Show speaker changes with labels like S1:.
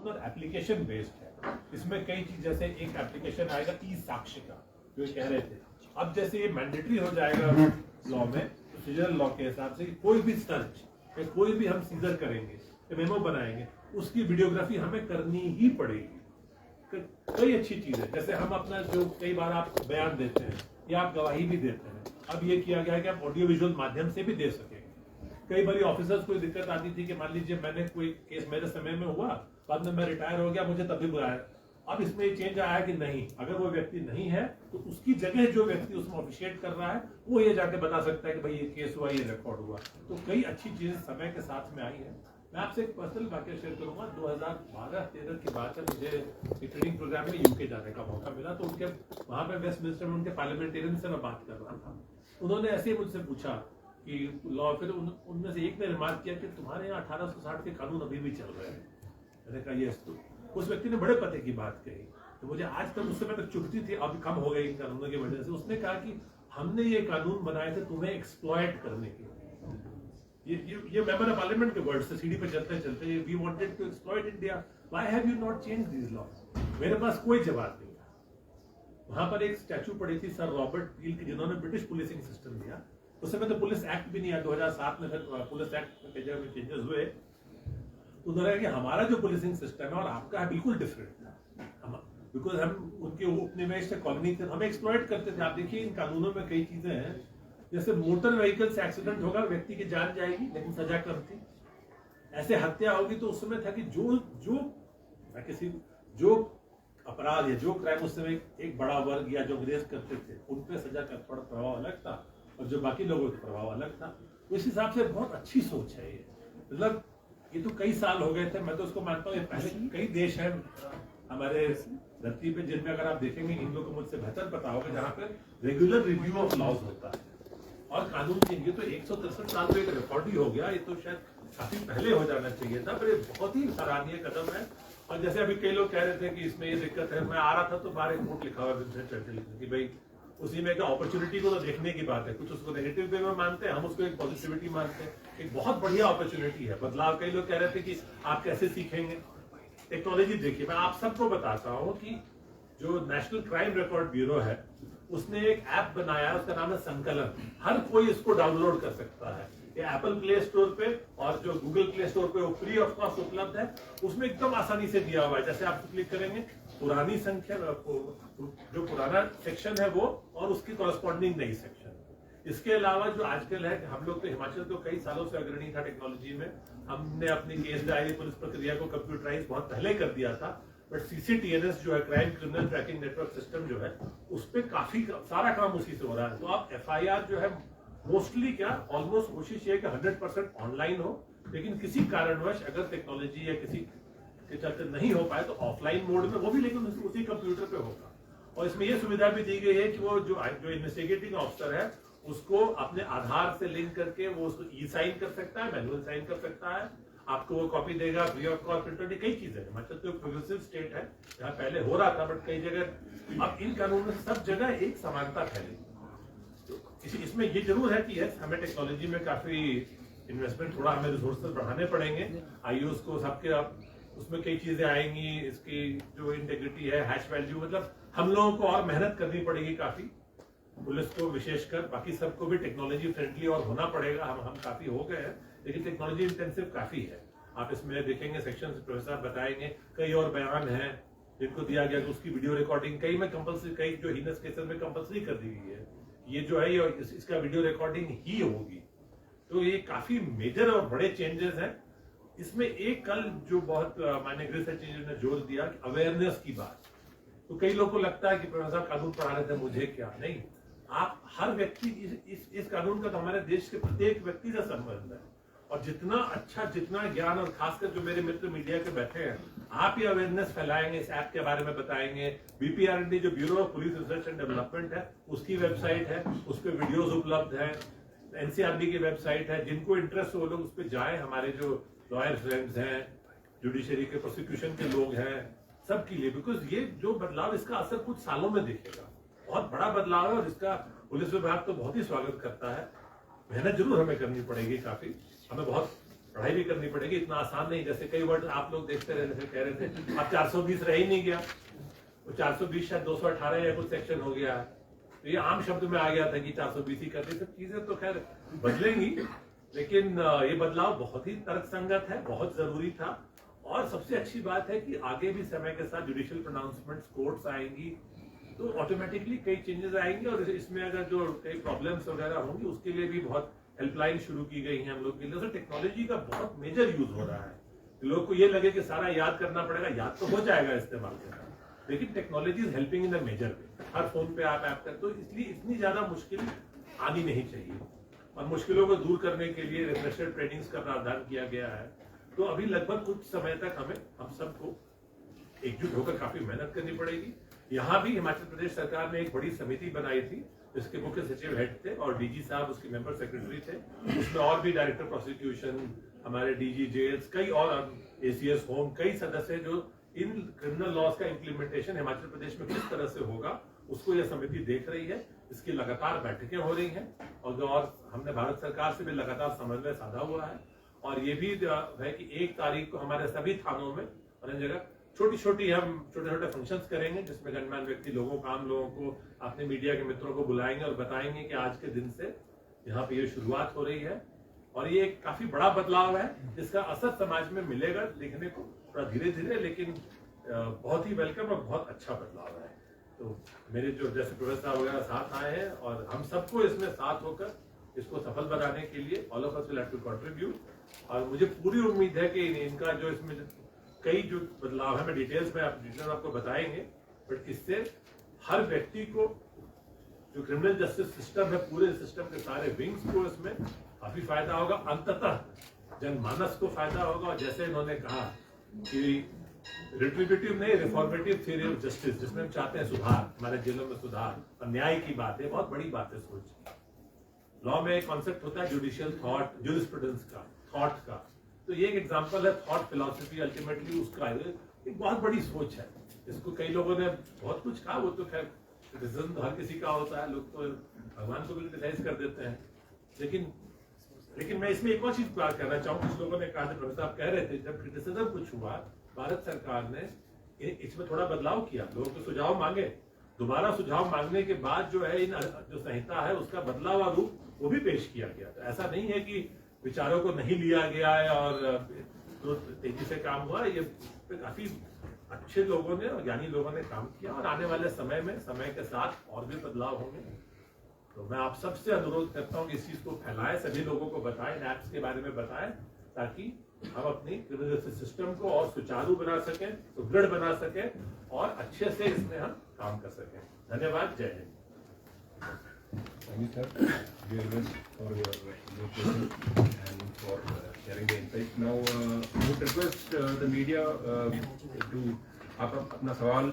S1: Application based है। इसमें कई चीज, जैसे एक एप्लीकेशन आएगा ई साक्ष्य का, जो कह रहे थे, अब जैसे ये मैंडेटरी हो जाएगा लॉ में, प्रोसीजरल लॉ के हिसाब से कोई भी सर्च या कोई भी हम सीजर करेंगे, मेमो बनाएंगे, उसकी वीडियोग्राफी हमें करनी ही पड़ेगी। कई अच्छी चीज है, जैसे हम अपना जो कई बार आप बयान देते हैं या आप गवाही भी देते हैं, अब ये किया गया है कि आप ऑडियो विजुअल माध्यम से भी दे सकेंगे। कई बार ऑफिसर्स को दिक्कत आती थी कि मान लीजिए मैंने कोई केस मेरे समय में हुआ, बाद में मैं रिटायर हो गया, मुझे तभी बुलाया। अब इसमें ये चेंज आया कि नहीं, अगर वो व्यक्ति नहीं है तो उसकी जगह जो व्यक्ति उसमें ऑफिशिएट कर रहा है वो ये जाके बता सकता है कि भाई ये केस हुआ, ये रिकॉर्ड हुआ। तो कई अच्छी चीजें समय के साथ में आई है। मैं आपसे एक पर्सनल वाकया शेयर करूंगा। 2012-13 की बात है, मुझे एक ट्रेनिंग प्रोग्राम में यूके जाने का मौका मिला, तो उनके वहां पे वेस्टमिंस्टर में उनके पार्लियामेंटेरियन से मैं बात कर रहा था। उन्होंने ऐसे ही मुझसे पूछा कि लॉ, फिर उनमें से एक ने रिमार्क किया कि तुम्हारे यहाँ 1860 के कानून अभी भी चल रहे हैं। मैंने कहा यस। तो उस व्यक्ति ने बड़े पते की बात कही, तो मुझे आज तक, उस समय तक चुभती थी, अब कम हो गई इन कानूनों की वजह से। उसने कहा कि हमने ये कानून बनाए थे तुम्हें एक्सप्लॉइट करने के लिए। ये मेंबर ऑफ पार्लियामेंट के वर्ड से सीढ़ी पे चलते चलते, we wanted to exploit India, why have you not change this law? मेरे पास कोई जवाब नहीं था। वहां पर एक स्टैचू पड़ी थी सर रॉबर्ट पील की, जिन्होंने ब्रिटिश पुलिसिंग सिस्टम दिया। उस समय तो पुलिस एक्ट भी नहीं है, 2007 में पुलिस एक्ट में चेंजेस हुए। तो उन्होंने कहा कि हमारा जो पुलिसिंग सिस्टम है और आपका है बिल्कुल डिफरेंट था, बिकॉज हम उनके उपनिवेश से कॉलोनी थे, हमें एक्सप्लॉइट करते थे। आप देखिए इन कानूनों में कई चीजें हैं, जैसे मोटर व्हीकल से एक्सीडेंट होगा, व्यक्ति की जान जाएगी लेकिन सजा कम थी। ऐसे हत्या होगी तो उस समय था कि जो अपराध या जो क्राइम उस समय एक बड़ा वर्ग या जो अंग्रेज करते थे उन पे सजा का थोड़ा प्रभाव अलग था और जो बाकी लोगों का प्रभाव अलग था। तो इस हिसाब से बहुत अच्छी सोच है ये। मतलब ये तो कई साल हो गए थे, मैं तो उसको मानता हूँ। पहले कई देश हैं हमारे धरती पे जिनमें अगर आप देखेंगे, इन लोगों को मुझसे बेहतर पता होगा, जहाँ पे रेगुलर रिव्यू ऑफ लॉज होता है और कानून चेंज। ये तो 163 साल में एक रिकॉर्ड ही हो गया, ये तो शायद काफी पहले हो जाना चाहिए था, पर ये बहुत ही सराहनीय कदम है। और जैसे अभी कई लोग कह रहे थे कि इसमें ये दिक्कत है, मैं आ रहा था तो बाहर एक नोट लिखा हुआ विंस्टन चर्चिल कि भाई उसी में अपॉर्चुनिटी को तो देखने की बात है। कुछ उसको नेगेटिव वे में मानते हैं, हम उसको एक पॉजिटिविटी मानते हैं। एक बहुत बढ़िया अपॉर्चुनिटी है बदलाव। कई लोग कह रहे थे कि आप कैसे सीखेंगे टेक्नोलॉजी। देखिए मैं आप सबको बताता हूँ कि जो नेशनल क्राइम रिकॉर्ड ब्यूरो है उसने एक ऐप बनाया, उसका नाम है संकलन। हर कोई इसको डाउनलोड कर सकता है। ये एप्पल प्ले स्टोर पे और जो गूगल प्ले स्टोर पे वो फ्री ऑफ कॉस्ट उपलब्ध है। उसमें एकदम आसानी से दिया हुआ है, जैसे आप क्लिक करेंगे पुरानी संख्या, जो पुराना सेक्शन है वो और उसकी कॉरेस्पॉन्डिंग नई सेक्शन। इसके अलावा जो आजकल है, हम लोग तो हिमाचल तो कई सालों से अग्रणी था टेक्नोलॉजी में। हमने अपनी केस डायरी पुलिस प्रक्रिया को कंप्यूटराइज बहुत पहले कर दिया था, बट CCTNS जो है crime criminal tracking network system जो है, उस पर काफी सारा काम उसी से हो रहा है। तो आप FIR जो है मोस्टली क्या ऑलमोस्ट कोशिश ये है कि 100% ऑनलाइन हो, लेकिन किसी कारणवश अगर टेक्नोलॉजी या किसी के चलते नहीं हो पाए तो ऑफलाइन मोड में वो भी, लेकिन उसी कंप्यूटर पे होगा। और इसमें ये सुविधा भी दी गई है कि वो जो इन्वेस्टिगेटिंग ऑफिसर है उसको अपने आधार से लिंक करके वो उसको ई-साइन कर सकता है, मैनुअल साइन कर सकता है, आपको वो कॉपी देगा फ्री ऑफ कॉस्ट प्रिंटेड। कई चीजें हैं। मतलब तो प्रोग्रेसिव स्टेट है, जहाँ पहले हो रहा था बट कई जगह अब इन कानून में सब जगह एक समानता फैली। तो इसमें ये जरूर है कि यस, हमें टेक्नोलॉजी में काफी इन्वेस्टमेंट, थोड़ा हमें रिसोर्सेज बढ़ाने पड़ेंगे। आईयूज को सबके, अब उसमें कई चीजें आएंगी, इसकी जो इंटेग्रिटी है, हैश वैल्यू, मतलब हम लोगों को और मेहनत करनी पड़ेगी काफी, पुलिस को विशेषकर, बाकी सबको भी टेक्नोलॉजी फ्रेंडली और होना पड़ेगा। हम काफी हो गए हैं लेकिन टेक्नोलॉजी इंटेंसिव काफी है। आप इसमें देखेंगे सेक्शन प्रोफेसर बताएंगे, कई और बयान हैं जिनको दिया गया कि उसकी वीडियो रिकॉर्डिंग कई में कंपल्सरी, कई जो हीनस केसेस में कंपल्सरी कर दी गई है। ये जो है ये इसका वीडियो रिकॉर्डिंग ही होगी। तो ये काफी मेजर और बड़े चेंजेस हैं। इसमें एक कल जो बहुत माननीय गृह सचिव ने जोर दिया कि अवेयरनेस की बात। तो कई लोगों को लगता है कि प्रोफेसर कानून पढ़ा रहे थे, मुझे क्या, नहीं, आप हर व्यक्ति, इस कानून का तो हमारे देश के प्रत्येक व्यक्ति से संबंध है। और जितना अच्छा, जितना ज्ञान, और खासकर जो मेरे मित्र मीडिया के बैठे हैं, आप ये अवेयरनेस फैलाएंगे, इस ऐप के बारे में बताएंगे। BPRD जो bureau of police research and development है, उसकी वेबसाइट है, उस पर वीडियोज उपलब्ध है। NCRB की वेबसाइट है, जिनको इंटरेस्ट हो वो लोग उस पर जाए। हमारे जो लॉयर फ्रेंड्स हैं, जुडिशरी के, प्रोसिक्यूशन के लोग हैं, सबके लिए, बिकॉज ये जो बदलाव, इसका असर कुछ सालों में दिखेगा। बहुत बड़ा बदलाव है और इसका पुलिस विभाग तो बहुत ही स्वागत करता है। मेहनत जरूर हमें करनी पड़ेगी काफी, हमें बहुत पढ़ाई भी करनी पड़ेगी, इतना आसान नहीं। जैसे कई वर्ड आप लोग देखते रहे, जैसे कह रहे थे अब 420 रह ही नहीं गया, वो 420 शायद 218 या कुछ सेक्शन हो गया है, तो ये आम शब्द में आ गया था कि 420 ही करते। सब चीजें तो खैर बदलेंगी, लेकिन ये बदलाव बहुत ही तर्कसंगत है, बहुत जरूरी था। और सबसे अच्छी बात है कि आगे भी समय के साथ जुडिशियल प्रोनाउंसमेंट्स कोर्ट्स आएंगी तो ऑटोमेटिकली कई चेंजेस आएंगे, और इसमें अगर जो कई प्रॉब्लम्स वगैरह होंगी उसके लिए भी बहुत हेल्पलाइन शुरू की गई है हम लोग के लिए। तो टेक्नोलॉजी का बहुत मेजर यूज हो रहा है। लोग को ये लगे कि सारा याद करना पड़ेगा, याद तो हो जाएगा इस्तेमाल के साथ, लेकिन technology is helping in the major way. हर फोन पे आप ऐप कर, तो इसलिए इतनी ज्यादा मुश्किल आनी नहीं चाहिए, और मुश्किलों को दूर करने के लिए रिफ्रेशर ट्रेनिंग्स का प्रावधान किया गया है। तो अभी लगभग कुछ समय तक हम सबको एकजुट होकर काफी मेहनत करनी पड़ेगी। यहाँ भी हिमाचल प्रदेश सरकार ने एक बड़ी समिति बनाई थी, जिसके मुख्य सचिव हेड थे और डीजी साहब उसके मेंबर सेक्रेटरी थे। उसमें और भी डायरेक्टर प्रोसिक्यूशन, हमारे डीजी जेल्स, कई और एसीएस होम, कई सदस्य जो इन क्रिमिनल लॉज का इम्प्लीमेंटेशन हिमाचल प्रदेश में किस तरह से होगा उसको यह समिति देख रही है। इसकी लगातार बैठकें हो रही हैं, और हमने भारत सरकार से भी लगातार समन्वय साधा हुआ है। और ये भी है कि 1 तारीख को हमारे सभी थानों में और इन जगह छोटे छोटे फंक्शंस करेंगे, जिसमें गणमान्य व्यक्ति लोगों को, आम लोगों को, अपने मीडिया के मित्रों को बुलाएंगे और बताएंगे कि आज के दिन से यहाँ पे ये शुरुआत हो रही है। और ये एक काफी बड़ा बदलाव है, जिसका असर समाज में मिलेगा देखने को, थोड़ा धीरे धीरे, लेकिन बहुत ही वेलकम और बहुत अच्छा बदलाव है। तो मेरे जो जैसे प्रोफेसर साहब वगैरह साथ आए हैं, और हम सबको इसमें साथ होकर इसको सफल बनाने के लिए all of us will have to contribute. और मुझे पूरी उम्मीद है कि इनका जो इसमें कई जो बदलाव है, मैं डिटेल्स में आपको बताएंगे, बट इससे हर व्यक्ति को, जो क्रिमिनल जस्टिस सिस्टम है, पूरे सिस्टम के सारे विंग्स को इसमें काफी फायदा होगा। अंततः जनमानस को फायदा होगा। और जैसे इन्होंने कहा कि रिट्रीब्यूटिव नहीं, रिफॉर्मेटिव थ्योरी ऑफ जस्टिस, जिसमें हम चाहते हैं सुधार, हमारे जेलों में सुधार और न्याय की बात है, बहुत बड़ी बात है सोच की। लॉ में एक कॉन्सेप्ट होता है जुडिशियल थॉट, जूरिस्प्रूडेंस का, थॉट का। तो ये एक एग्जांपल है थॉट फिलॉसफी, अल्टीमेटली उसका एक बहुत बड़ी सोच है। इसको कई लोगों ने बहुत कुछ कहा, वो तो खैर क्रिटिसिज्म तो हर किसी का होता है, लोग तो भगवान को भी क्रिटिसाइज कर देते हैं। लेकिन मैं इसमें एक और चीज बात करना चाहूँ। कुछ लोगों ने कहा, प्रोफेसर साहब कह रहे थे, जब क्रिटिसिज्म कुछ हुआ, भारत सरकार ने इसमें थोड़ा बदलाव किया, लोगों के सुझाव मांगे, दोबारा सुझाव मांगने के बाद जो है जो संहिता है उसका बदलाव रूप वो भी पेश किया गया। तो ऐसा नहीं है कि विचारों को नहीं लिया गया है और तो तेजी से काम हुआ। ये काफी अच्छे लोगों ने और ज्ञानी लोगों ने काम किया, और आने वाले समय में समय के साथ और भी बदलाव होंगे। तो मैं आप सबसे अनुरोध करता हूँ कि इस चीज को फैलाएं, सभी लोगों को बताएं, ऐप्स के बारे में बताएं, ताकि हम अपनी क्रिमिनल जस्टिस सिस्टम को और सुचारू बना सकें, सुदृढ़ बना सकें, और अच्छे से इसमें हम काम कर सकें। धन्यवाद। जय Hind.
S2: Thank you, sir, very much for your presentation and for sharing the insight. Now, I would request the media to आप अपना सवाल